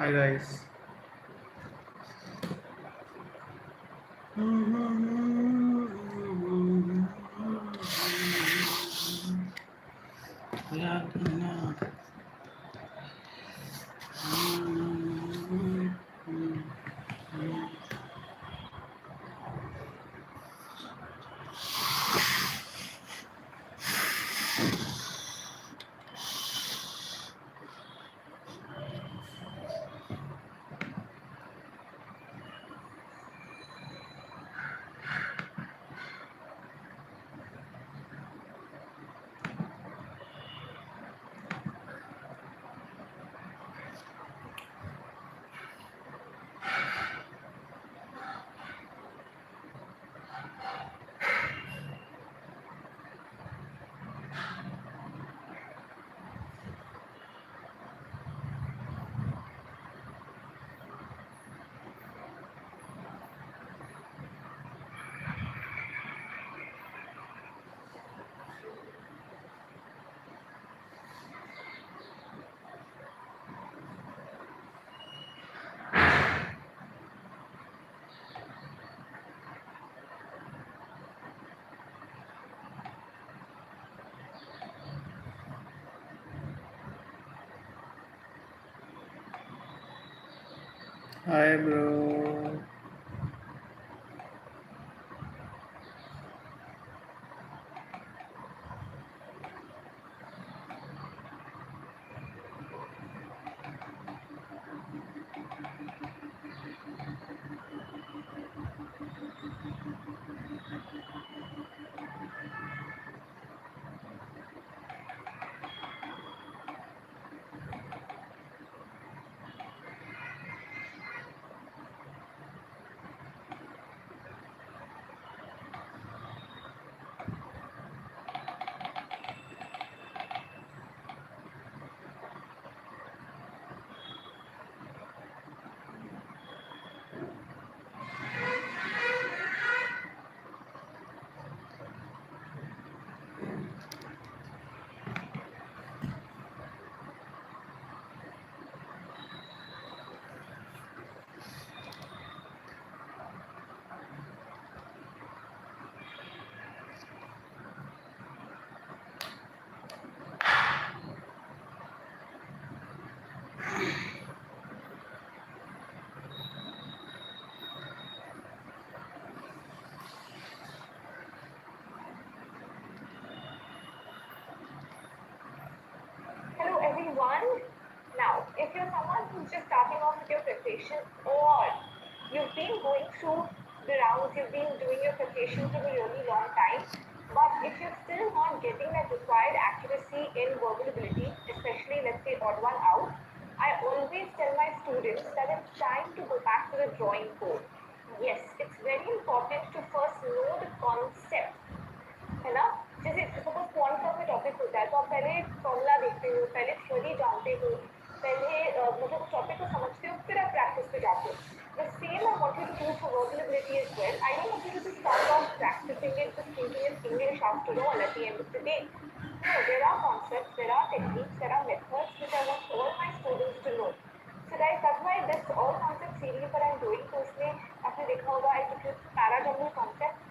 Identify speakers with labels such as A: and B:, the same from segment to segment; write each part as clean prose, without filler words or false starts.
A: Hi guys. Hi bro.
B: Hello everyone. Now, if you're someone who's just starting off with your preparation or you've been going through the rounds, you've been doing your preparation for a really long time, but if you're still not getting that required accuracy in verbal ability, especially let's say odd one out, I always tell my students that it's time to go back to the drawing board. Yes, it's very important to first know the concept, है ना? जैसे suppose कौन सा कोई topic होता है तो आप पहले फॉर्मूला देखते हो, पहले थ्योरी जानते हो, पहले मतलब उस टॉपिक को समझते हो, फिर आप प्रैक्टिस पे जाते हो. The same I want you to do for verbal ability as well. I don't want you to just start off practicing it, just thinking it's English after all at the end of the day. No, there are concepts, there are techniques, there are methods which I want all my students to know. So guys, that's why this all concept series that I'm doing, तो उसमें आपने देखा होगा I took this para concept.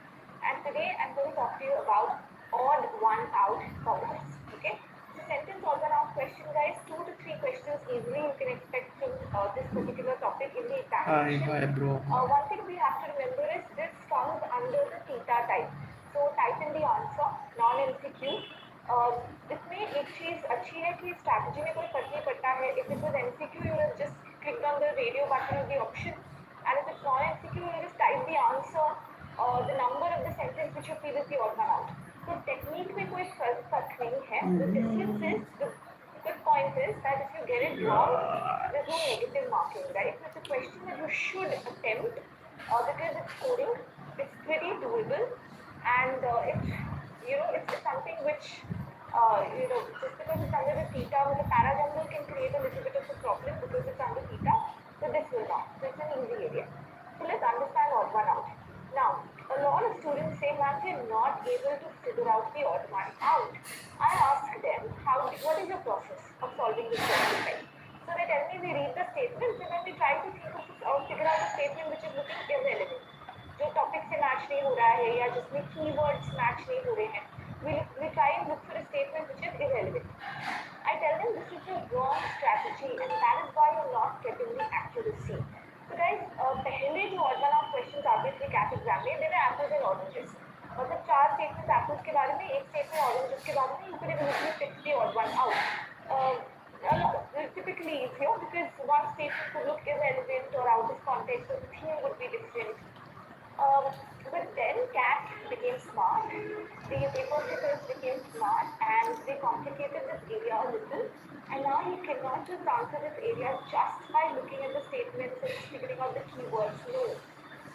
B: And today I'm going to talk to you about odd one out formulas. Okay? So sentence odd one out question, guys. 2 to 3 questions easily you can expect from this particular topic in the
A: Hi
B: examination.
A: hi bro.
B: One thing we have to remember is this comes under the theta type. So type in the answer, non-MCQ. इसमें एक चीज अच्छी है कि strategy में कोई फर्क नहीं पड़ता है. If it was MCQ, you would have just clicked on the radio button of the option, and if it's non-MCQ, you just type the answer, the number of the sentence which you feel is the odd one out. So technique में कोई फर्क नहीं है. The difference is the good point is that if you get it wrong, there's no negative marking, right? It's a question that you should attempt because it's coding, it's pretty doable, and it's something which just because it's under the theta, with the parajumble can create a little bit of a problem because it's under theta, so this will not. So it's an easy area. So let's understand odd one out. Now, a lot of students say, ma'am, they're not able to figure out the odd one out. I ask them, what is your process of solving this problem? Right? So that tell me we read the statements and then we try to think of figure out a statement which is looking irrelevant, जो topic से match नहीं हो रहा है या जिसमें keywords match नहीं हो रहे हैं, we try and look for a statement which is irrelevant. I tell them this is the wrong strategy and that is why you're not getting the accuracy. So guys, पहले जो odd one out questions आते थे CAT exam में, they were apples and oranges. मतलब चार statement apples के बारे में, एक स्टेटमेंट ऑरेंजेस के बारे में, you could easily pick the odd one out. Typically easier because one statement could look irrelevant or out of context, so the theme would be different. But then CAT became smart, the paper takers became smart, and they complicated this area a little. And now you cannot just answer this area just by looking at the statements and figuring out the keywords. No,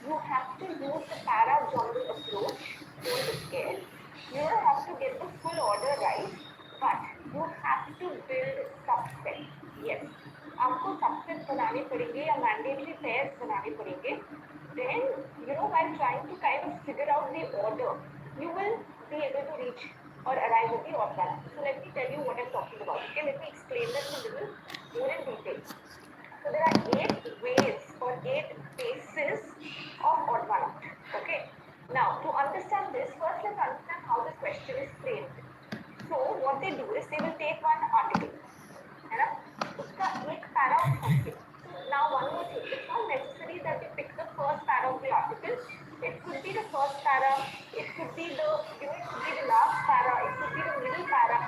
B: you have to use the para-genre approach. Don't be scared. You don't have to get the full order right, but you have to build subsets. Yes, आपको subsets बनाने पड़ेंगे या mandatory pairs बनाने पड़ेंगे. Then, while trying to kind of figure out the order, you will be able to reach or arrive at the odd balance. So let me tell you what I'm talking about. Okay, let me explain that a little more in detail. So there are 8 ways or 8 bases of odd one out. Okay. Now, to understand this, first let's understand how this question is framed. So what they do is they will take one article, है ना? उसका एक para उठाएंगे. Now one more thing, it's not necessary that you pick the first para of the article. It could be the first para, it could be the last para, it could be the middle para.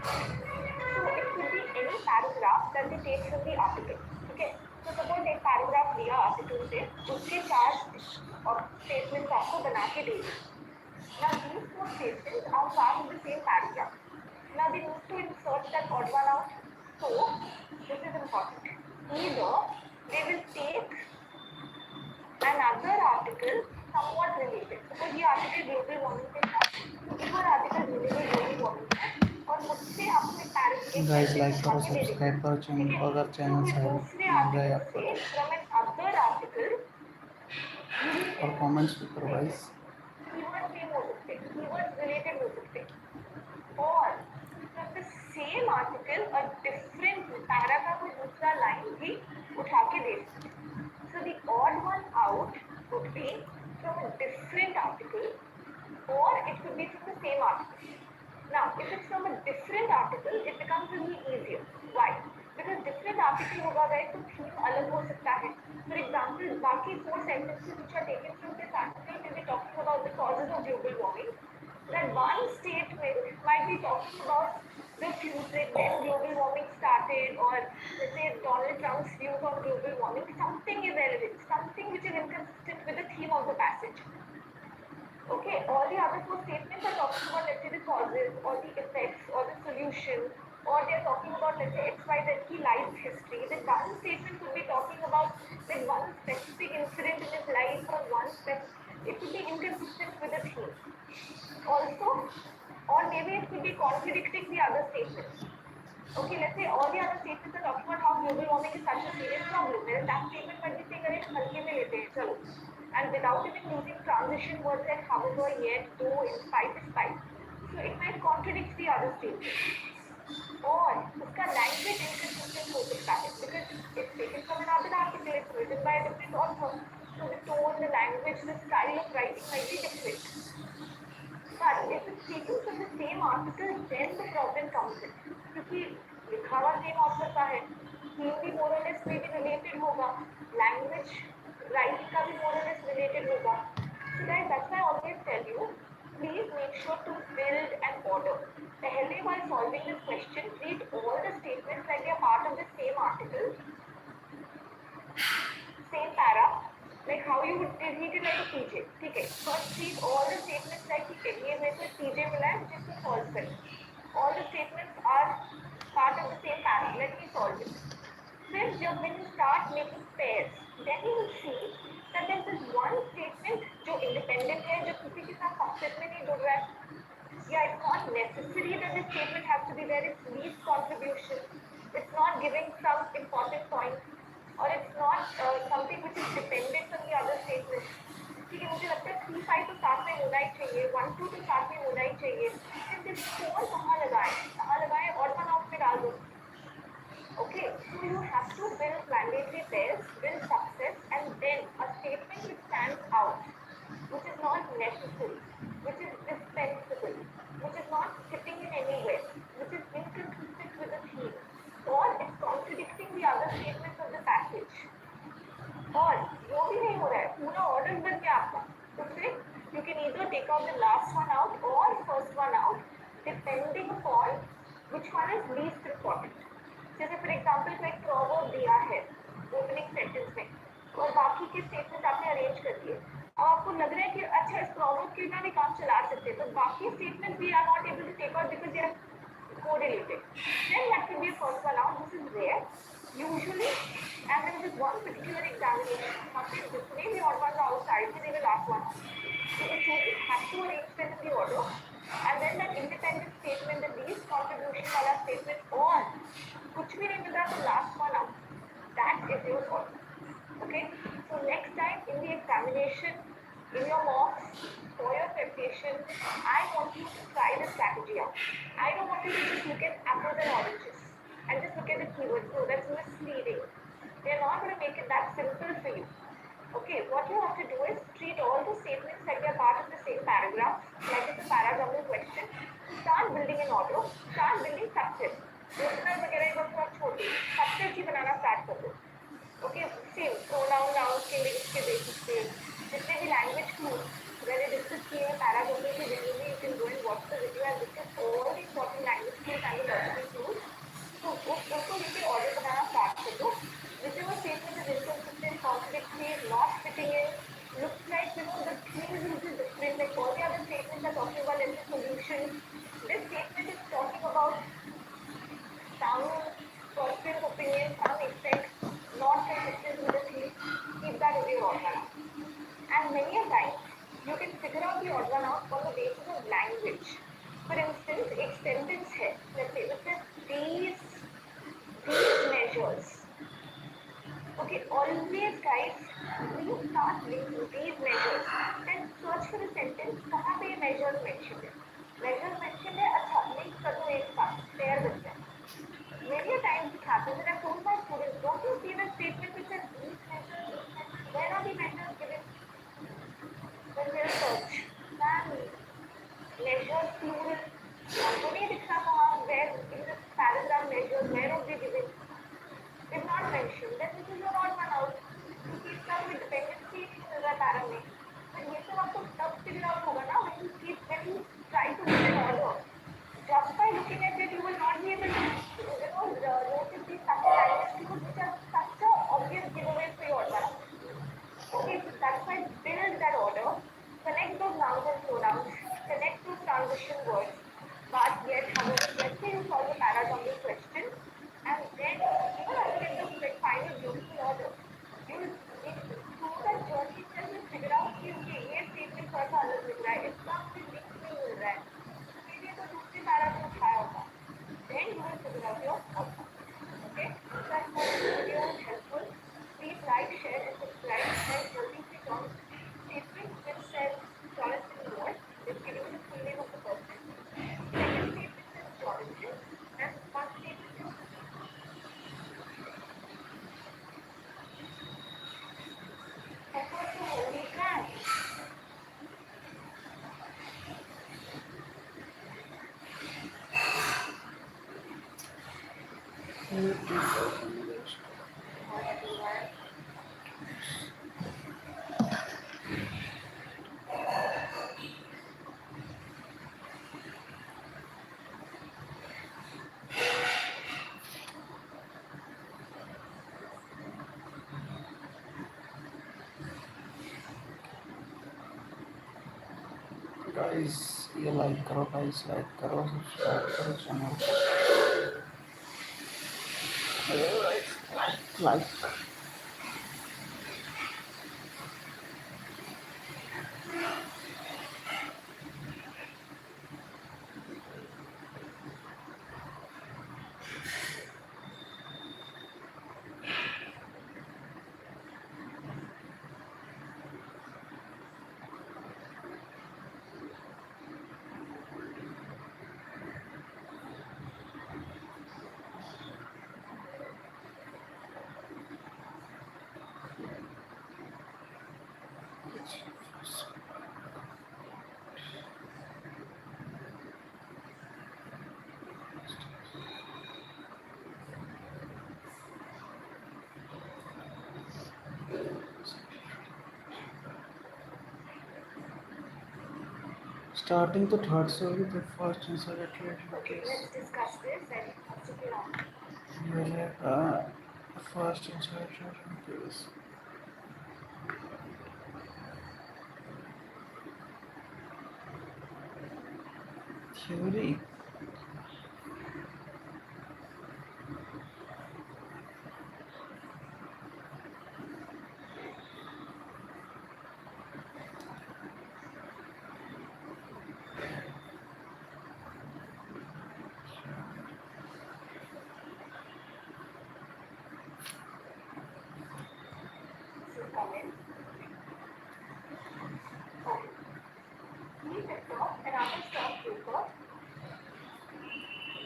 B: So it could be any paragraph that they take from the article. Okay. So suppose एक paragraph लिया article से, उसके 4 statements आपको बना के दे दी. Now these 4 statements are part of the same paragraph. Now they need to insert that odd one out. So this is important. Either they will take another article somewhat related. Suppose ये article global warming पे था, तो एक और article related global warming है, और मुझसे आपको एक
A: गाइस लाइक करो, सब्सक्राइब करो चैनल को अगर चैनल से मिल रहा है आपको तो,
B: from another article
A: और कमेंट्स भी करो गाइस.
B: कीवर्ड सेम हो सकते हैं, कीवर्ड रिलेटेड हो सकते हैं, और from the same article a different para का कोई दूसरा लाइन भी उठा के दे सकते हैं. So the odd one out would be from a different article or it could be from the same article. Now, if it's from a different article, it becomes a little easier. Why? Because different article होगा guys, तो theme अलग हो सकता है. For example, बाकी 4 sentences which are taken from this article will be talking about the causes of global warming. That one statement might be talking about the future when global warming started, or let's say Donald Trump's views on global warming, something irrelevant, something which is inconsistent with the theme of the passage. Okay, all the other 4 statements are talking about, let's say, the causes or the effects or the solution, or they're talking about, let's say, XYZ key life history. Then one statement could be talking about like one specific incident in his life or one it could be inconsistent with the theme. Also, or maybe it could be contradicting the other statements. Okay, let's say all the other statements are talking about how global warming is such a serious problem. Whereas that statement might be saying, अरे हल्के में लेते हैं, चलो. And without even using transition words like however, yet, though, in spite, despite. So it might contradict the other statement. Or उसका language inconsistent हो सकता है because it's taken from another article, it's written by a different author. So the tone, the language, the style of writing might be different. But if it's taken from the same article, then the problem comes in. क्योंकि लिखा हुआ same author का है, theme भी more or less में भी related होगा, language writing का भी more or less related होगा. So guys, that's why I always tell you, please make sure to build an order. पहले while solving this question, treat all the statements like they are part of the same article, same para. Like how you would treat it like a PJ. ठीक है, first treat all the statements like ठीक है, ये मेरे को PJ मिला है, मुझे इसको solve करना. All the statements are part of the same para. Let me solve it. Then when you start making pairs, then you will see that there is this one statement जो independent है, जो किसी के साथ subset में नहीं जुड़ रहा है. Yeah, it's not necessary that the statement has to be there. It's least contribution. It's not giving some important point. Or it's not something which is dependent on the other statement. ठीक है, मुझे लगता है 3, 5 तो साथ में होना ही चाहिए, 1, 2 तो साथ में होना ही चाहिए. फिर 4 कहाँ लगाएं और 1 आउट में डाल दो. Okay, so success, build success, and then a statement which stands out, which is not necessary, which is dispensable, which is not fitting in anywhere, which is inconsistent with the theme, or it's contradicting the other statements of the passage. और वो भी नहीं हो रहा है, पूरा order बन गया आपका, तो फिर you can either take out the last one out or first one out depending upon which one is least important. जैसे फॉर एग्जाम्पल कोई proverb दिया है ओपनिंग सेंटेंस में और बाकी के स्टेटमेंट आपने अरेंज कर दिए, अब आपको लग रहा है कि अच्छा इस proverb के बिना भी काम चला सकते हैं, तो बाकी स्टेटमेंट भी are not able to take out because they are correlated. Then that can be a first one out. This is rare. Usually, and there is one particular examination, something जितने भी odd ones outside, they will ask one. So the student has to arrange them in the order, and then that independent statement, the least contribution वाला statement, or कुछ भी नहीं मिल रहा तो last one out. That is your order. Okay. So next time in the examination, in your mocks, for your preparation, I want you to try the strategy out. I don't want you to just look at apples and oranges and just look at the keywords. No, that's misleading. They're not going to make it that simple for you. Okay, what you have to do is treat all the statements like they're part of the same paragraph, like it's a paragraph question. Start building an order, start building success. Listener वगैरह एक बार थोड़ा छोड़ दो, success ही बनाना start कर दो. Okay, same pronoun, nouns के इसके basis पे जितने भी language clues मैंने discuss किए हैं paragraph के video में, you can go and watch the video and discuss all the important language clues and the logical clues. तो उसको लेके order बनाना start कर दो. Whichever statement is inconsistent, contradictory, not fitting in, looks like the theme is different. Like all the other statements are talking about let's say solution. This statement is talking about some personal opinion, some effect, not consistent with the theme. Keep that as your odd one out. And many a times, you can figure out the odd one out on the basis of language. For instance, एक sentence है, let's say, which says these measures. Okay, always guys, please start linking these measures and search for the sentence कहाँ पे ये measures mentioned है. Measures mentioned है, अच्छा link कर दो एक साथ, pair with them. Many a times it happens that I've told my students, don't you see the statement which says these measures, where are the measures given? Then they'll search. Family, measures plural. आपको नहीं दिख रहा कहाँ, where in the paragraph measures, where are they given? If not mentioned, then this is your odd one out. क्योंकि इसका कोई dependency नहीं मिल रहा पैरा में. तो ये सब आपको तब figure out होगा ना when you try to put an order. Just by looking at it, you will not be able to notice these such language clues which are such a obvious giveaway for your order. Okay, so that's why build that order, connect those nouns and pronouns, connect those transition words, but yet, however, let's say you solve the paragraph question, and then you will have to get the like, final beautiful order. You will through that journey itself you figure out कि okay ये statement थोड़ा सा अलग लग रहा है, इसका मुझे link नहीं मिल रहा है, ये तो दूसरे paragraph में उठाया होगा. Then you will figure out your order. Okay, so I hope this video is helpful. Please like, share, and subscribe. And holding the statement which says Jonathan Moore is giving the full name of the person. Second statement says Jonathan, and one statement is effort to holy grand.
A: Guys, ये like करो guys, like करो, subscribe करो channel. Like starting तो third से होगी तो first insider trading
B: Okay,
A: case
B: let's discuss this and let's look around.
A: ये रहेगा first insider trading case theory
B: So come in. Okay. He picked up another stockbroker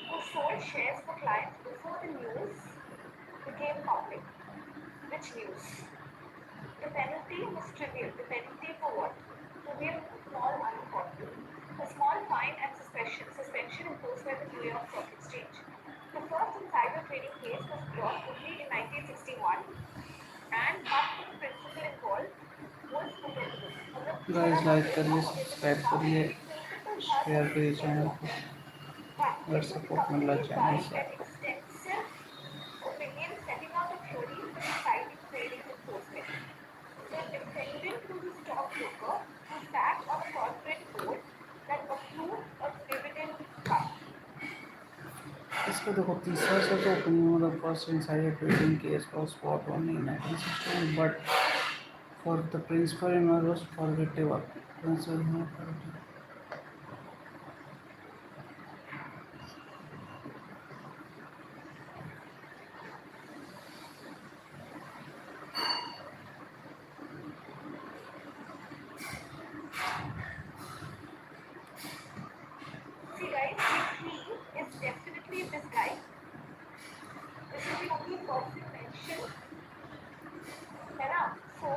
B: who sold shares for clients before the news became public. Which news? The penalty was trivial. The penalty for what? Trivial, small, unimportant. A small fine and suspension imposed by the New York Stock Exchange. The first insider trading case was brought only in 1961, and but the principle involved was forgettable. मतलब थोड़ा
A: guys
B: सा
A: like
B: था,
A: करिए
B: forgettable
A: subscribe
B: था,
A: करिए
B: principle था
A: share
B: सब
A: करिए
B: ठीक
A: चैनल
B: था.
A: को
B: But
A: अगर
B: it was
A: सपोर्ट मिल रहा
B: accompanied by
A: चैनल से
B: an extensive opinion setting out a theory for deciding trading enforcement. The defendant was a stockbroker who sat on a corporate board that approved a dividend cut.
A: इसका देखो तीसरा से तो opening मतलब first insider trading case was spot on in 1961 but for the principle inner was forgettable principle
B: See guys, he is definitely this guy. This is the only person mentioned. है ना? So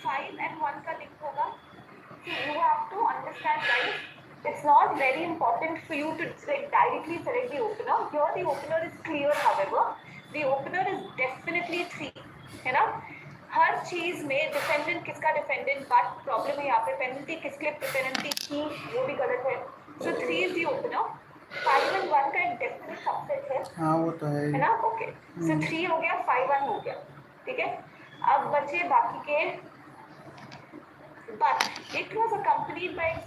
B: 5 and 1 का link होगा. See, you have to understand, guys. It's not very important for you to directly select the opener. Here, the opener is clear. However, the opener is definitely 3. है ना? हर चीज में defendant किसका defendant but problem है यहाँ पे penalty किसके लिए पेनल्टी की वो भी गलत है. सो 3 इज द ओपनर. 5 and 1 का एक डेफिनेट सबसेट है.
A: हाँ वो तो है
B: है ना? ओके. सो 3 हो गया, 5 1 हो गया. ठीक है. अब बचे बाकी के. But it was accompanied by an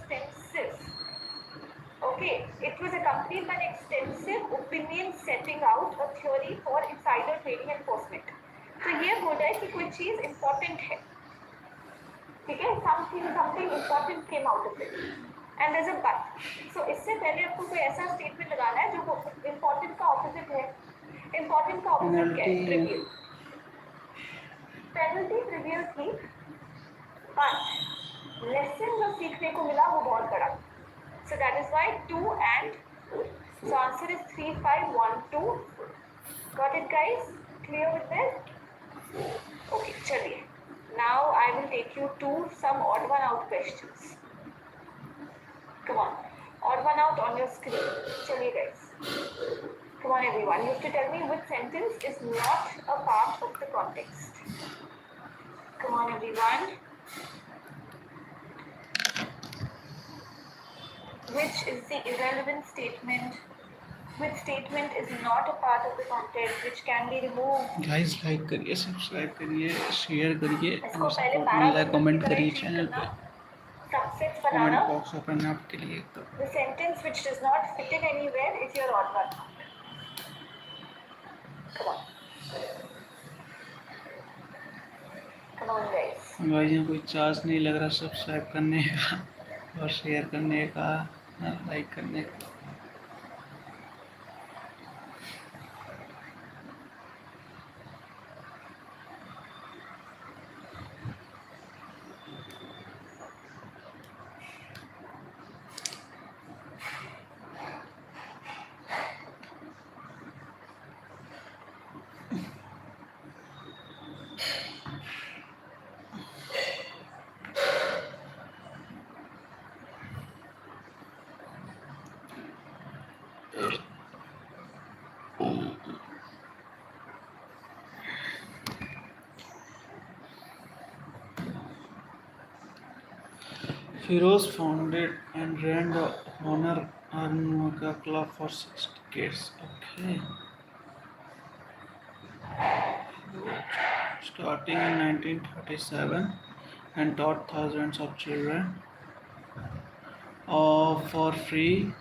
B: extensive opinion setting out a theory for insider trading enforcement. तो ये बोल रहा है कि कोई चीज important है. ठीक है. something important came out of it. And there's a but. So इससे पहले आपको कोई ऐसा statement लगाना है जो important का opposite है. Important का opposite क्या है? Trivial. Penalty trivial थी, but lesson जो सीखने को मिला वो बहुत बड़ा. So that is why 2 and 4. So answer is 3 5 1 2. Got it guys? Clear with this? Okay, चलिए. Now I will take you to some odd one out questions. Come on. Odd one out on your screen. चलिए guys. Come on everyone. You have to tell me which sentence is not a part of the context. Come on everyone. Which is the irrelevant statement? Which statement is not a part of the context? Which can be removed?
A: Guys like करिए subscribe करिए share करिए
B: इसको
A: और
B: पहले
A: support मिल रहा है
B: paragraph
A: comment
B: की तरह
A: करिए
B: treat
A: चैनल
B: करना.
A: पे
B: Subsets
A: कमेंट
B: बनाना.
A: बॉक्स ओपन है आपके लिए तो
B: The sentence which does not fit in anywhere is your odd one. Come on. Come on guys.
A: Guys यहाँ कोई चार्ज नहीं लग रहा सब्सक्राइब करने का और शेयर करने का लाइक करने का. Firoz founded and ran the Honor Harmonica Club for 6 decades. Okay. Starting in 1937 and taught thousands of children for free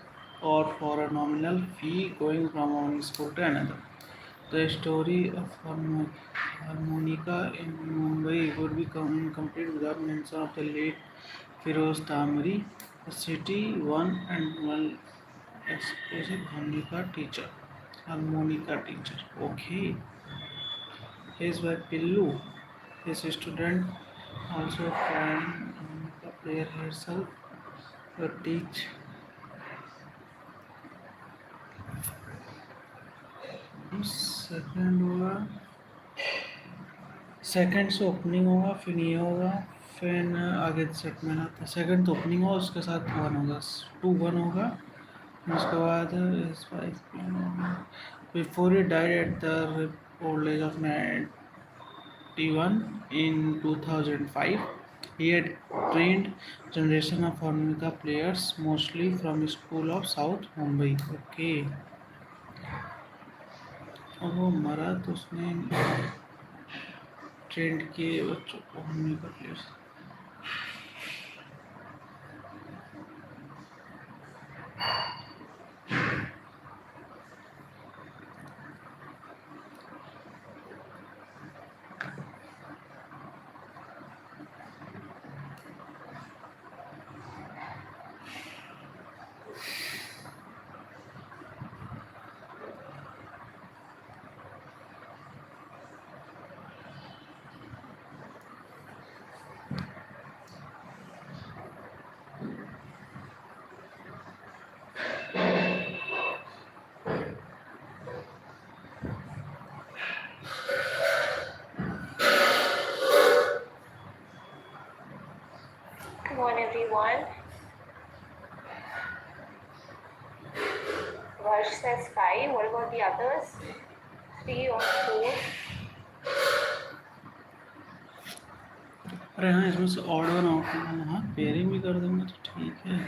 A: or for a nominal fee going from one school to another. The story of harmonica in Mumbai would be incomplete without mention of the late Firoz Tamri, a city one and one exclusive harmonica teacher. Okay, his wife Pillu, his student, also a fine harmonica player herself, would teach. Second होगा second से opening होगा फिर ये होगा फिर आगे set में आता है सेकंड तो ओपनिंग होगा उसके साथ 1 होगा उसके बाद before he died at the old age of 91 in 2005 he had trained generation of harmonica players mostly from school of South Mumbai. Okay, और वो मरा तो उसने ट्रेंड किए बच्चों को harmonica players.
B: Come on, everyone. Varsh says 5. What about the others? 3 or 4?
A: अरे हाँ इसमें से ऑड वन आउट हाँ पेयरिंग भी कर दूंगा तो ठीक है.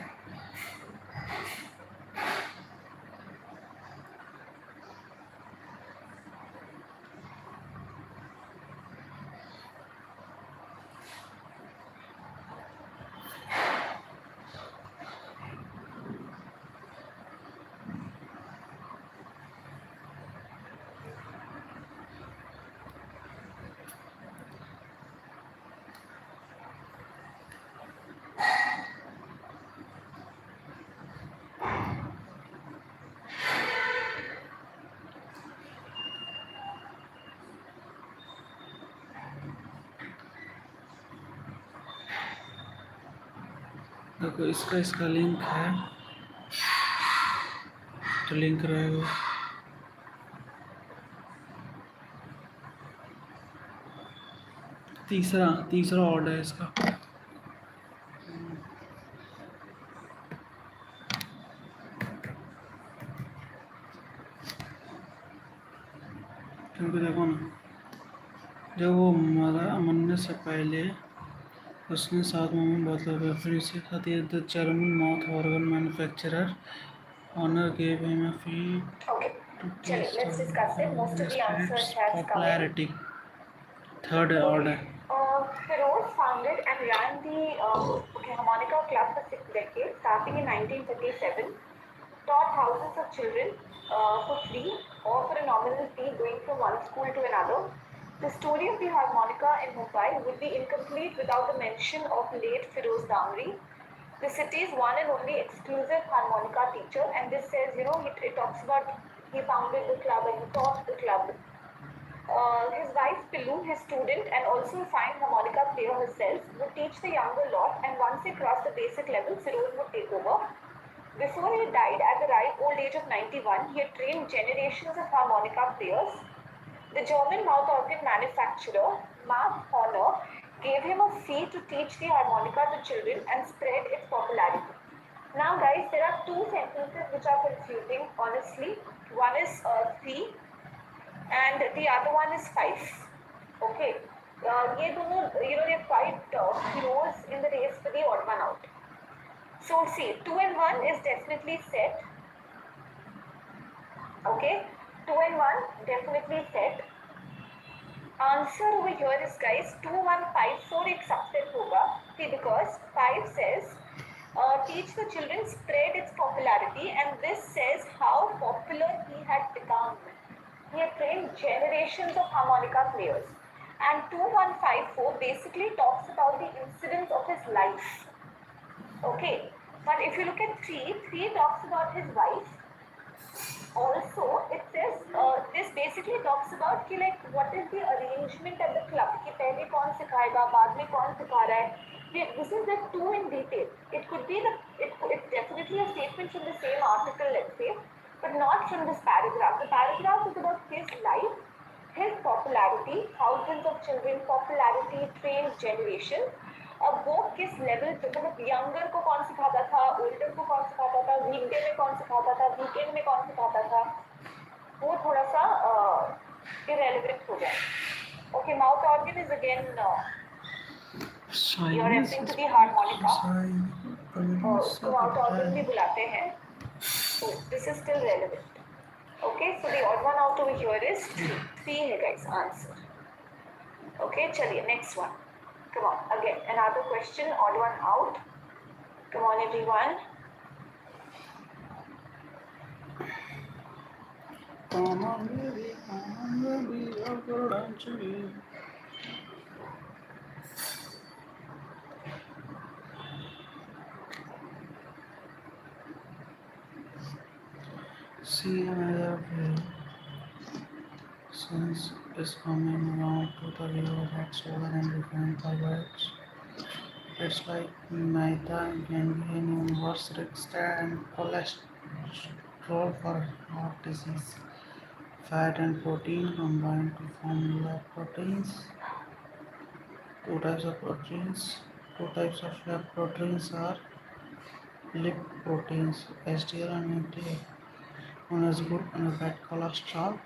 A: देखो इसका लिंक है तो लिंक रहेगा. तीसरा ऑर्डर है इसका. क्योंकि देखो ना जब वो मरने से पहले उसने साथ में बतलाया फिर इसके साथ ये the German mouth organ manufacturer owner gave him a fee
B: Okay.
A: टू
B: Chalo, let's discuss it. Most of the answers has come in.
A: Popularity. Third order.
B: Feroz founded and ran the harmonica club for 6 decades, starting in 1937. Taught thousands of children for free or for a nominal fee, going from one school to another. The story of the harmonica in Mumbai would be incomplete without the mention of late Firoz Damri, the city's one and only exclusive harmonica teacher. And this says, it talks about he founded the club and he taught the club. His wife Pillu, his student and also a fine harmonica player herself, would teach the younger lot, and once they crossed the basic level, Firoz would take over. Before he died at the ripe old age of 91, he had trained generations of harmonica players. The German mouth organ manufacturer, Mark Horner, gave him a fee to teach the harmonica to children and spread its popularity. Now guys, there are two sentences which are confusing, honestly. One is 3 and the other one is 5. Okay. ये दोनों, they're quite close in the race for the odd one out. So see, 2 and 1 is definitely set. Okay, 2 and 1 definitely set. Answer over here is guys 2154 एक subset होगा. See, because 5 says teach the children spread its popularity, and this says how popular he had become. He had trained generations of harmonica players. And 2154 basically talks about the incidents of his life. Okay, but if you look at 3 talks about his wife. Also, it says this basically talks about कि like what is the arrangement at the club कि पहले कौन सिखाएगा बाद में कौन सिखा रहा है. This is the 2 in detail. It could be it's definitely a statement from the same article, let's say, but not from this paragraph. The paragraph is about his life, his popularity, thousands of children, popularity, trained generation. अब वो किस level पे, मतलब younger को कौन सिखाता था, older को कौन सिखाता था, वीकडे में कौन सिखाता था, वीकेंड में कौन सिखाता था, वो थोड़ा सा irrelevant हो जाए. Okay, mouth organ is again you're referring to the harmonica. उसको mouth organ भी बुलाते हैं. So this is still relevant. Okay, so the odd one out over here is 3 है guys answer. Okay, चलिए next one. Come on, again another question, odd one out. Come on everyone.
A: Come on baby, I'll go down to you. See another way. Since is coming around to the river that's over and different words. It's like maida can be an inverse risk and cholesterol for heart disease. Fat and protein combine to form lab proteins. Two types of proteins. Two types of lab proteins are lipoproteins, HDL and LDL. One is good and bad cholesterol.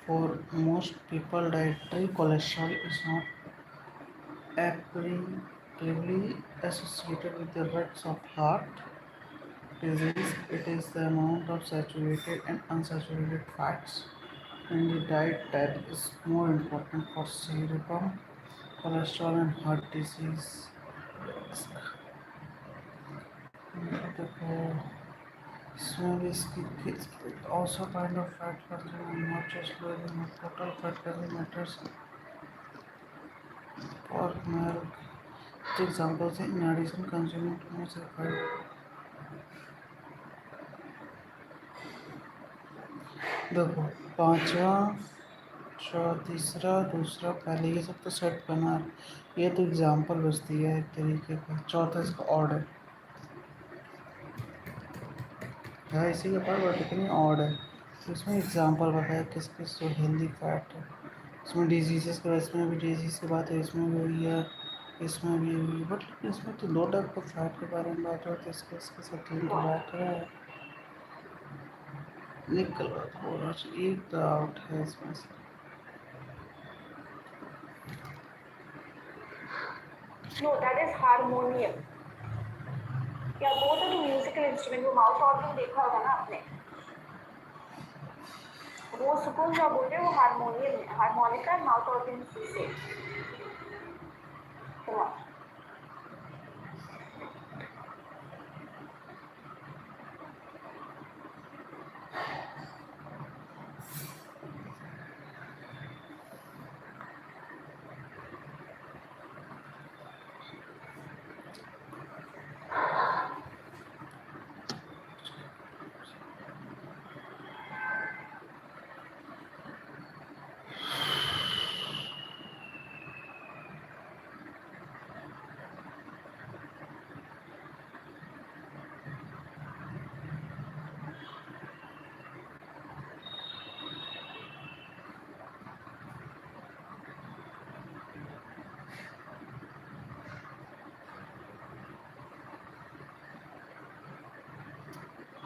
A: For most people, dietary cholesterol is not appreciably associated with the risks of heart disease. It is the amount of saturated and unsaturated fats in the diet that is more important for cerebral cholesterol and heart disease risk. Smell is also kind of fat content and not just lowering of total fat calorie matters for milk. For example, in addition, consuming too much refined. देखो पांचवा तीसरा दूसरा पहले ये सब तो set बना, ये तो एग्जाम्पल बचती है एक तरीके का. चौथा इसका ऑड है इसी के पास, बट इतनी ऑड है. तो इसमें एग्जाम्पल बताया किस किस जो हेल्दी फैट है. इसमें डिजीज़ के, इसमें भी डिजीज़ की बात है, इसमें भी हुई है, इसमें भी हुई, बट इसमें तो दो टाइप का फैट के बारे में बात हो, तो इसके साथ तीन की बात है. निकल थोड़ा एक डाउट है इसमें से.
B: No, that is harmonium. या both are the musical instrument. वो माउथ ऑर्गन देखा होगा ना आपने, वो सुकून जो बोलते हैं वो हारमोनियम है. हारमोनिका माउथ ऑर्गन से. Come on.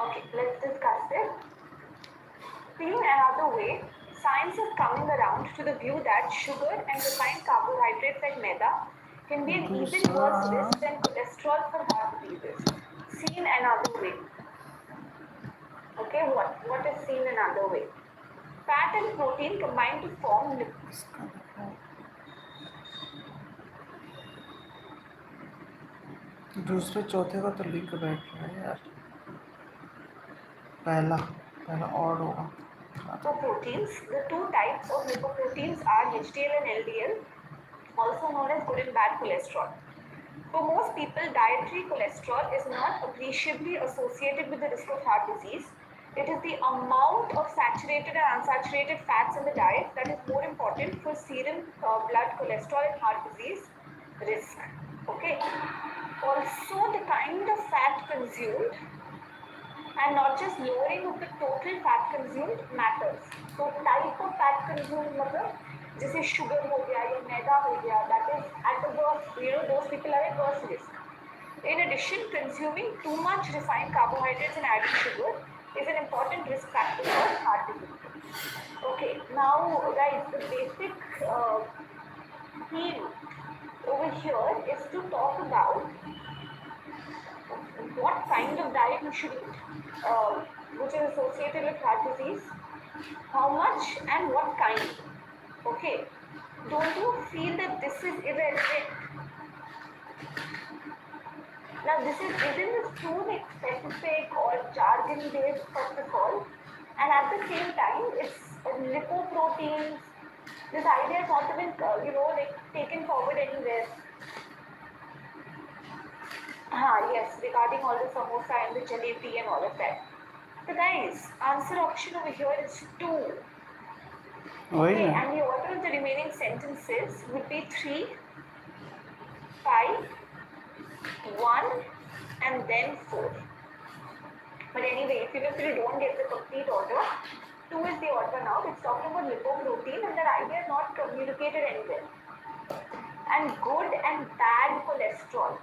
B: Okay, let's discuss it. Seen another way, science is coming around to the view that sugar and refined carbohydrates like maida can be an even worse
A: दूसरा
B: risk than cholesterol for heart diseases. Seen another way. Okay, what is seen another way? Fat and protein combine to form
A: इसका देखो दूसरे चौथे का तो link बैठ रहा है यार पहला पहला और होगा
B: lipoproteins. The two types of lipoproteins are HDL and LDL, also known as good and bad cholesterol. For most people, dietary cholesterol is not appreciably associated with the risk of heart disease. It is the amount of saturated and unsaturated fats in the diet that is more important for serum blood cholesterol and heart disease risk. Okay. Also, the kind of fat consumed and not just lowering of the total fat consumed matters. So type of fat consumed मतलब जैसे sugar हो गया या मैदा हो गया, that is at a worse, those people are at worse risk. In addition, consuming too much refined carbohydrates and adding sugar is an important risk factor for heart disease. Okay, now guys, the basic theme over here is to talk about what kind of diet you should eat, which is associated with heart disease, how much and what kind. Okay, don't you feel that this is irrelevant? Now, this isn't too specific or jargon based, first of all, and at the same time, it's lipoproteins. This idea is not even, taken forward anywhere. Yes, regarding all the samosa and the jalebi and all of that. So guys, answer option over here is 2. Okay, and the order of the remaining sentences would be 3, 5, 1, and then 4. But anyway, if you don't get the complete order, 2 is the order now. It's talking about lipoprotein and that idea is not communicated anywhere. And good and bad cholesterol.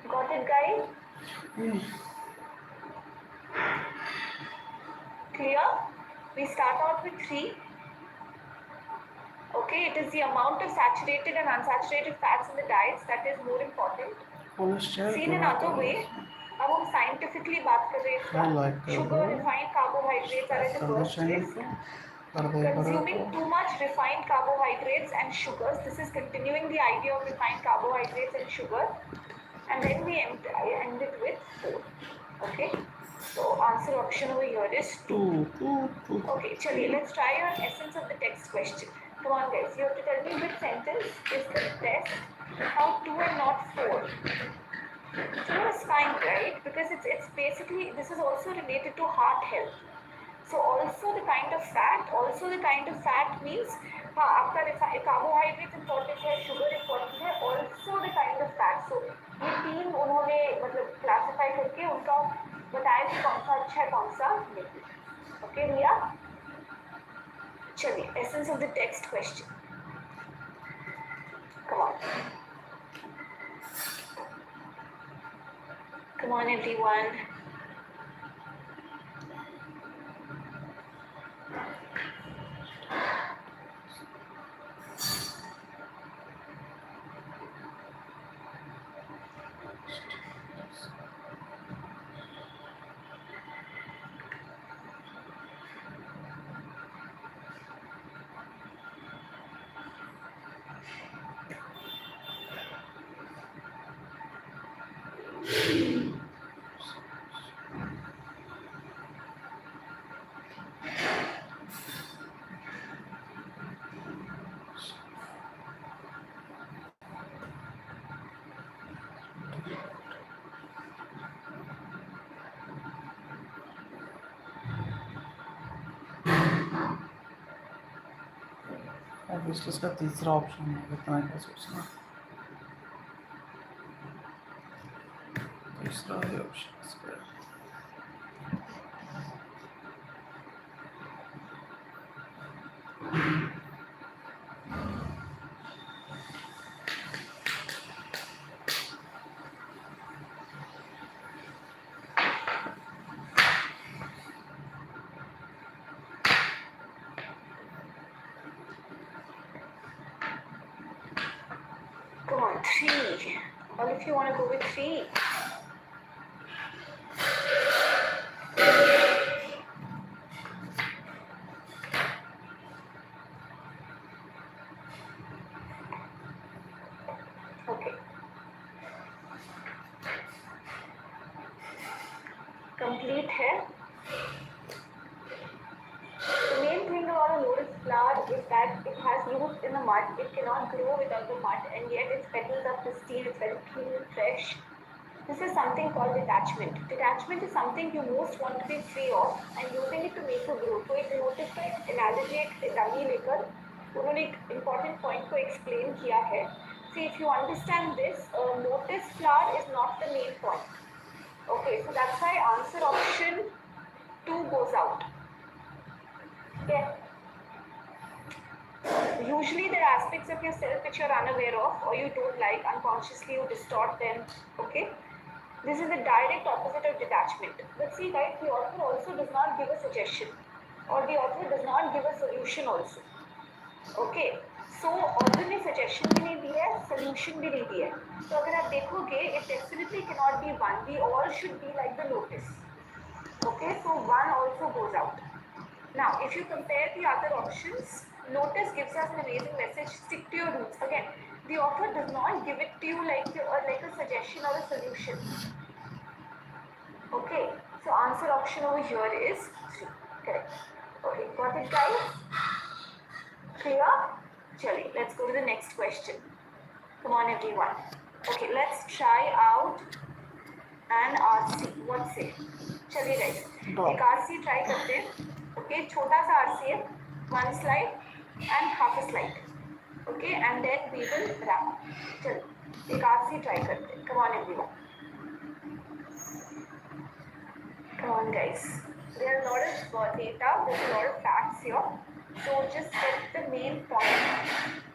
B: Got it, guys? Clear? We start out with 3. Okay, it is the amount of saturated and unsaturated fats in the diets that is more important. Seen another way, अब हम scientifically बात कर रहे हैं इसका. Sugar, refined carbohydrates are at the worst risk. Consuming too much refined carbohydrates and sugars. This is continuing the idea of refined carbohydrates and sugar. And then we end it with 4. Okay. So answer option over here is 2. Okay, chaliye, let's try your essence of the text question. Come on guys, you have to tell me which sentence is the best. How 2 and not 4? 2 is fine, right? Because it's basically, this is also related to heart health. So also the kind of fat means आपका carbohydrates important है, sugar important है, also the kind of fat. So ये 3 उन्होंने मतलब classify करके उनका बताया कि कौन सा अच्छा है कौन सा नहीं. Okay, Riya? चलिए, essence of the text question. Come on. Come on, everyone.
A: Obviously इसका तीसरा ऑप्शन है, इतना क्या सोचना. तीसरा ही ऑप्शन इसका.
B: 3. All if you want to go with 3. Okay. Complete है. The main thing about a lotus flower is that it has roots in the mud. It cannot grow without the mud, and yet its petals are pristine. It's very clean and fresh. This is something called detachment. Detachment is something you most want to be free of and using it to make you grow. तो एक lotus का एक analogy एक dummy लेकर उन्होंने एक important point को explain किया है. See, if you understand this, lotus flower is not the main point. Okay, so that's why answer option 2 goes out. Okay. Usually there are aspects of yourself which you're unaware of or you don't like, unconsciously you distort them. Okay. This is the direct opposite of detachment. But see guys, the author also does not give a suggestion or the author does not give a solution also. Okay. So author ने suggestion भी नहीं दिया है, solution भी नहीं दिया है. तो अगर आप देखोगे, it definitely cannot be one. We all should be like the lotus. Okay, so one also goes out. Now, if you compare the other options, lotus gives us an amazing message, stick to your roots. Again, the author does not give it to you like a suggestion or a solution. Okay, so answer option over here is 3. Correct. Okay, got it guys? Clear? Chali, let's go to the next question. Come on everyone. Okay, let's try out an RC. What say? चलिए guys, एक RC try करते हैं. Okay, छोटा सा RC है, 1 slide and half a slide. Okay, and then we will wrap up. चलिए एक RC try करते हैं. Come on everyone. Come on guys. There are a lot of data, there's a lot of facts here. So just get the main point.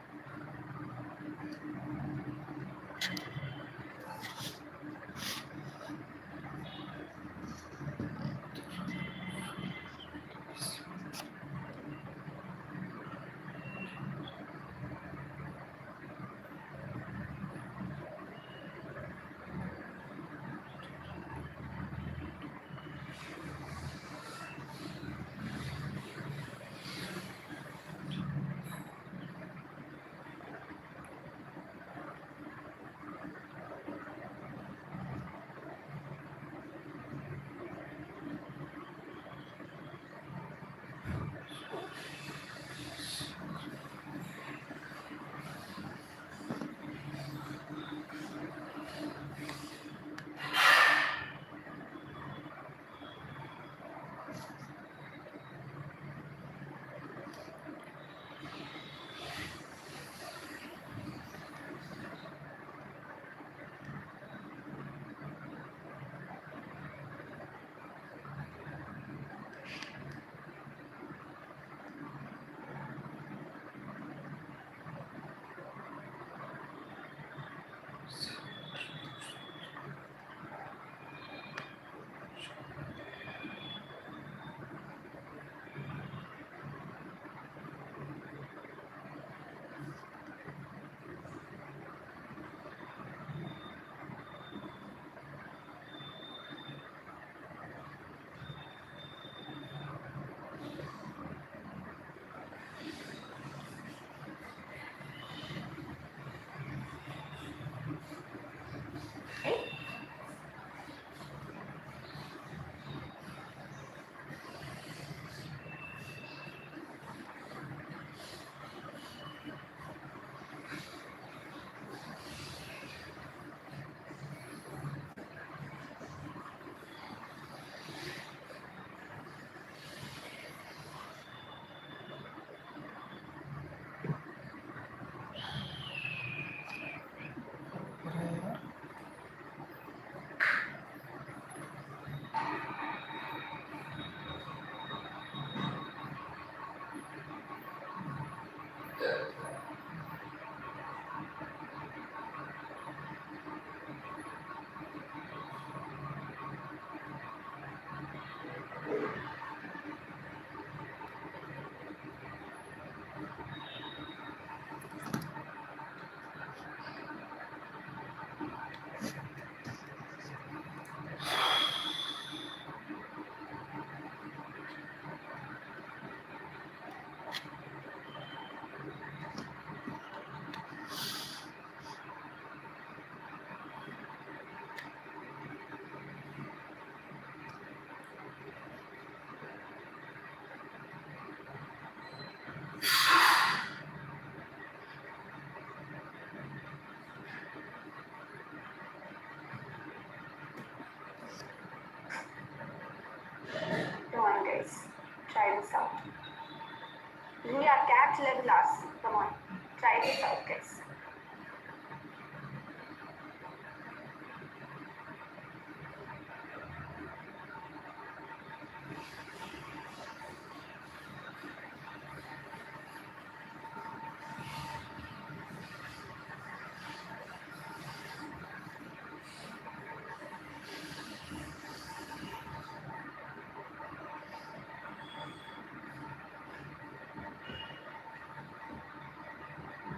B: Yeah, cat level us. Come on. Try this out, guys.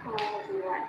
B: Come on, everyone.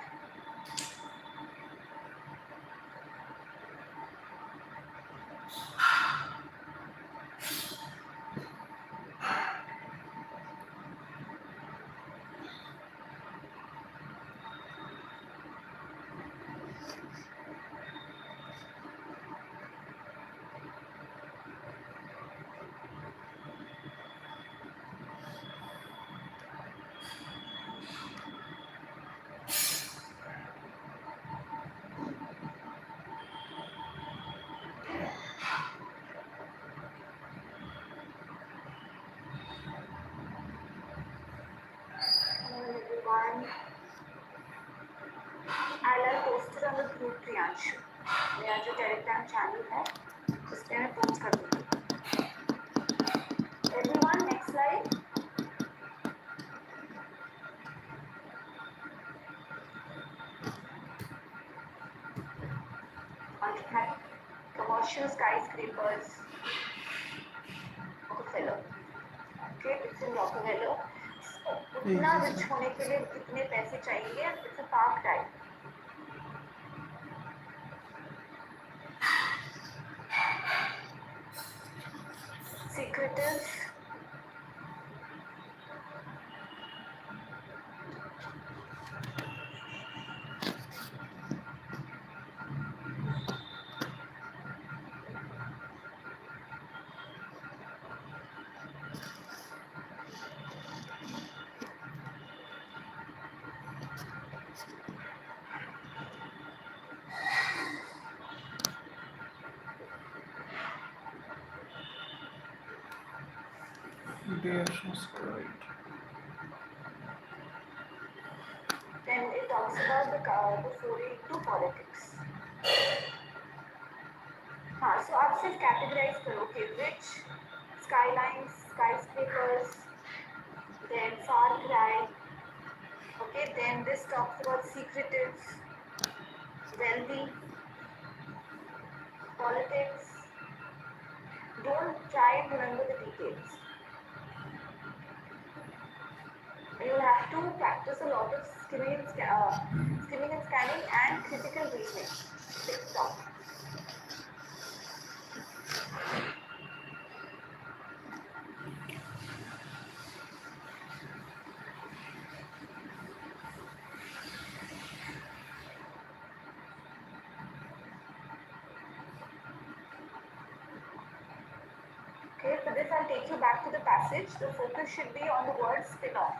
B: Come on, everyone. I'll post it on the group Priyanshu. मेरा जो Telegram channel है उस पर मैं post कर दूँगी. Everyone, next slide. Commercial skyscrapers, Rockefeller. Okay, it's in Rockefeller. उतना rich होने के लिए कितने पैसे चाहिए? It's a park type. Secretive.
A: Deus great.
B: Then it talks about the foray into politics. हाँ, so आप सिर्फ categorize करो कि rich, skylines, skyscrapers, then far cry. Okay, then this talks about secretives, wealthy, politics. Don't try and remember the details. You have to practice a lot of skimming and scanning and critical reasoning. TikTok. Okay, for this I'll take you back to the passage. The focus should be on the word spin-off.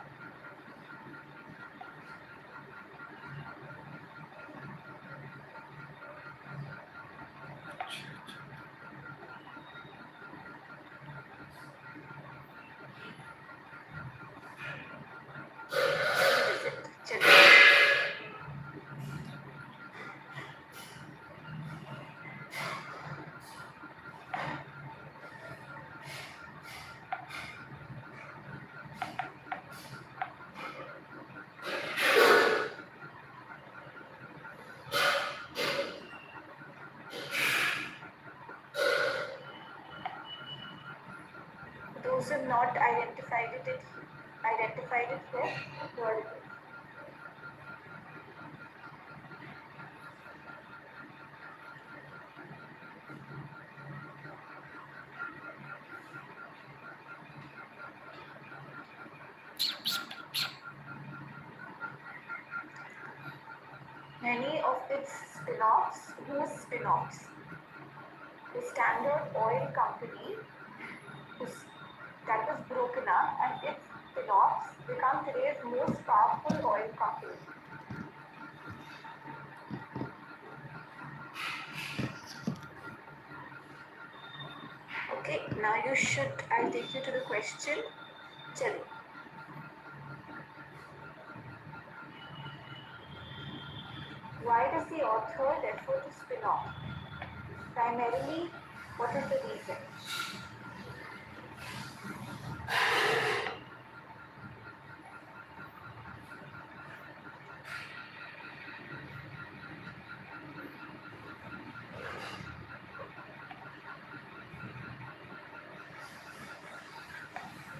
B: Those who have not identified it here. Word. Many of its spin-offs, whose spin-offs? The Standard Oil Company, that was broken up, and its spin-offs become today's most powerful oil company. Okay, now I'll take you to the question. Chalo. Why does the author refer to spin-off? Primarily, what is the reason?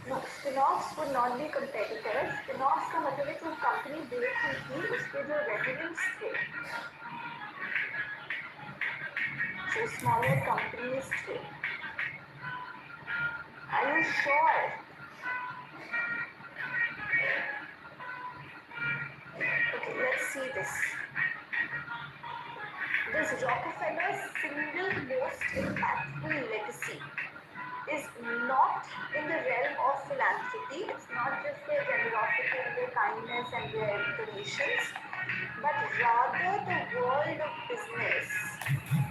B: No, spin-offs would not be competitors. Spin-offs का मतलब है जो company break हुई थी उसके जो revenues थे, जो स्मॉलर कंपनीज थे. Are you sure? Okay, let's see this. This Rockefeller's single most impactful legacy is not in the realm of philanthropy. It's not just their generosity and their kindness and their donations, but rather the world of business.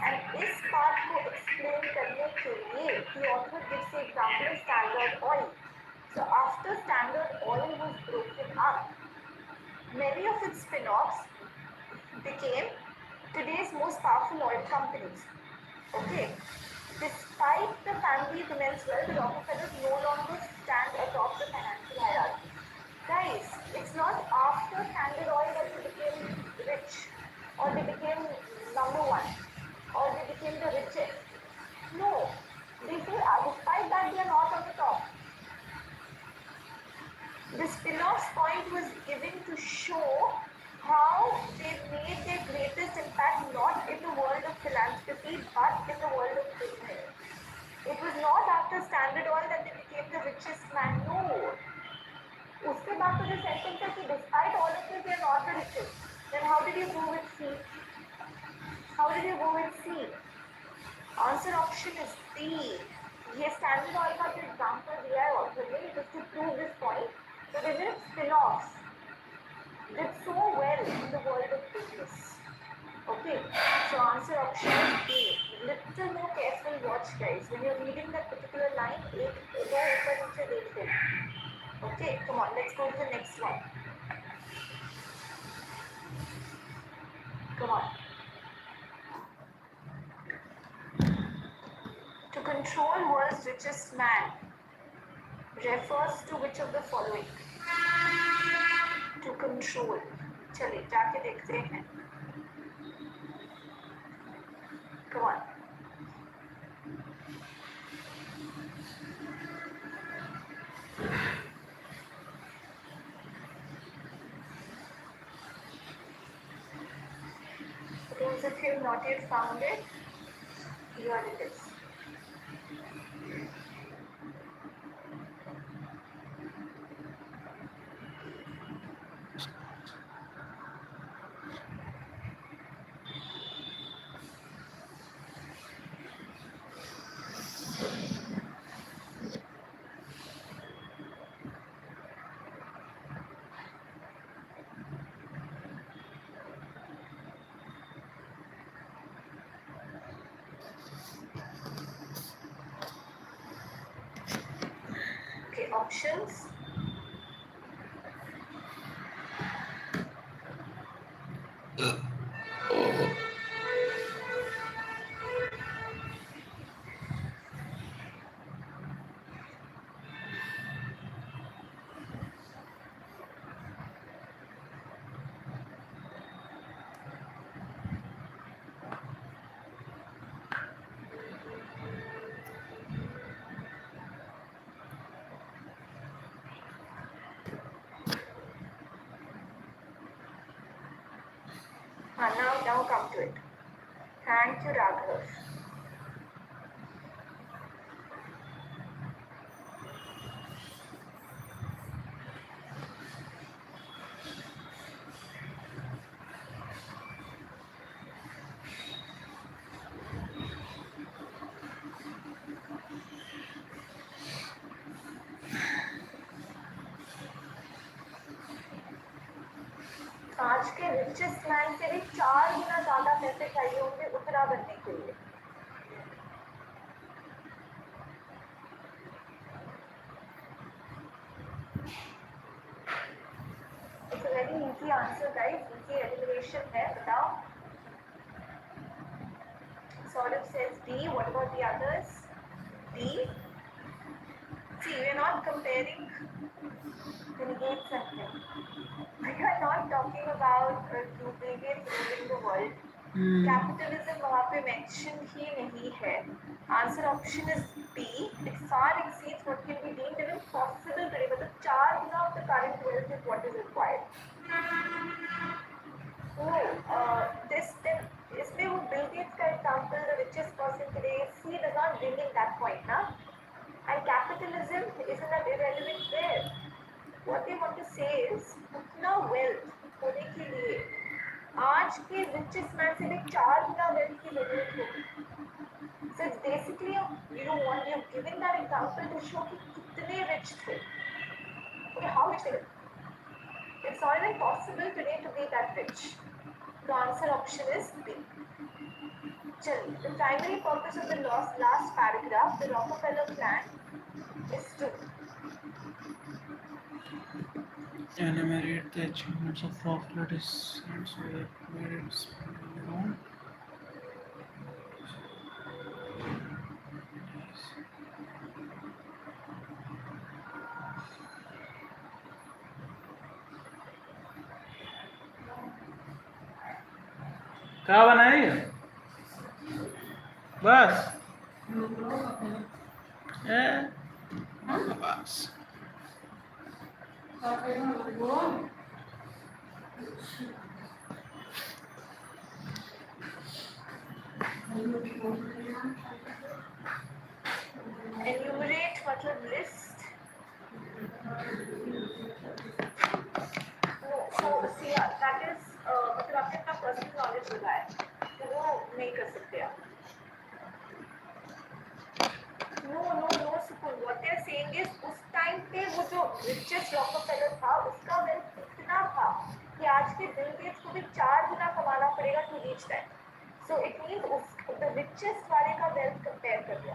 B: And इस बात को explain करने के लिए the author gives the example of Standard Oil. So after Standard Oil was broken up, many of its spin-offs became today's most powerful oil companies. Okay. Despite the family's immense wealth, the Rockefellers no longer stand atop the financial hierarchy. Guys, it's not after Standard Oil that they became rich, or they became number one, or they became the richest. No, despite that, they are not on the top. The spin-off's point was given to show how they made their greatest impact not in the world of philanthropy but in the world of business. It was not after Standard Oil that they became the richest man. No. उसके बाद तो जो sentence है कि despite all of this they are not the richest. Then how did you go with C? How did you go with C? Answer option is C. ये Standard Oil का जो example दिया है author ने, it is to prove this point. So they did spin-offs. Did so well in the world of business. Okay, so answer option is B. Little more careful watch, guys. When you're reading that particular line, दो ऊपर नीचे देखो. Okay, come on, let's go to the next one. Come on. To control world's richest man refers to which of the following? To control. चलिए जाके देखते हैं. Come on. Those of you not yet found it, here it is. Okay, options. Now come to it. Thank you, Raghav. आज के richest man से भी 4 गुना ज्यादा पैसे चाहिए होंगे उतना बनने के लिए. It's a very easy answer, guys. Easy elimination है. बताओ. sort of says D. What about the others? D. See, we're not comparing Bill Gates and him. We are not talking about Bill Gates ruling the world. Capitalism वहाँ पे mention ही नहीं है. Answer option is B. It far exceeds what can be deemed even possible today. मतलब 4 गुना of the current wealth is what is required. No, इसमें वो Bill Gates का example, the richest person today, he does not bring in that point, ना? And capitalism isn't that irrelevant there. What they want to say is, उतना wealth होने के लिए आज के richest man से भी 4 गुना wealth की जरूरत होगी. So it's basically you've given that example to show कि कितने rich थे. Okay, how rich they were? It's not even possible today to be that rich. The answer option is B. Chaliye, the primary purpose of the last paragraph, the Rockefeller plan, is to
A: enumerate the achievements of Rockefeller and so that made it known. क्या बनाएगा बस बस
B: enumerate मतलब list. No, so see that is मतलब आपने अपना personal knowledge लगाया तो वो नहीं कर सकते आप. No, Sukun. What they are saying is उस time पे वो जो richest Rockefeller था उसका wealth इतना था कि आज के Bill Gates को भी 4 गुना कमाना पड़ेगा to reach that. So it means the richest वाले का wealth compare कर दिया.